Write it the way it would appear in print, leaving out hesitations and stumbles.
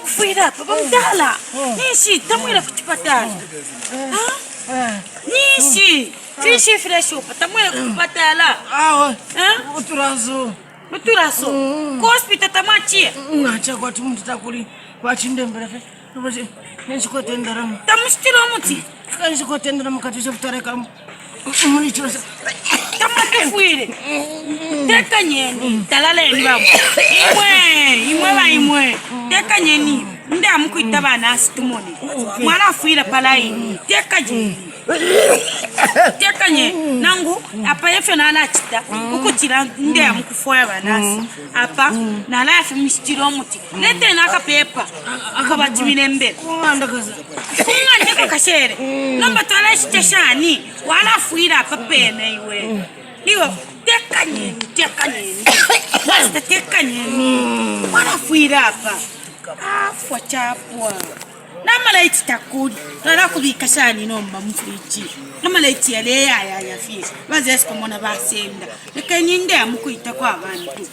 kufuira papa mdala. Nishi tamwira kuchipatala. Nishi fishi fresh upa tamwira kuchipatala. Uturazo. Ku hospital tamachi. Ngacha kwati muntu takuri kwachinde mbere. Nishikotendera. Tamushitira muti. Nishikotendera mukatisha kutareka. Munichose. Tamakufuire. Teka nyeni talaleni babo. Imwe. Teka nyeni. Nda mukuita bana asitumoni. Mwana afuira palaini. Teka nye nangu apa yefe na anachita ukutira nde amukufoya banasi apa na lafi mishitiro muti lete naka pepa akabajimire mbere ngande kashere namba tala shiteshani wala fuira apa pene iwe teka nye wala fuira apa afwa chapwa namalaiti takudi nara kubika shani nomba mfriji namalaiti yale ya fie baze esikomona basenda lekanyinde amukuita kwa abantu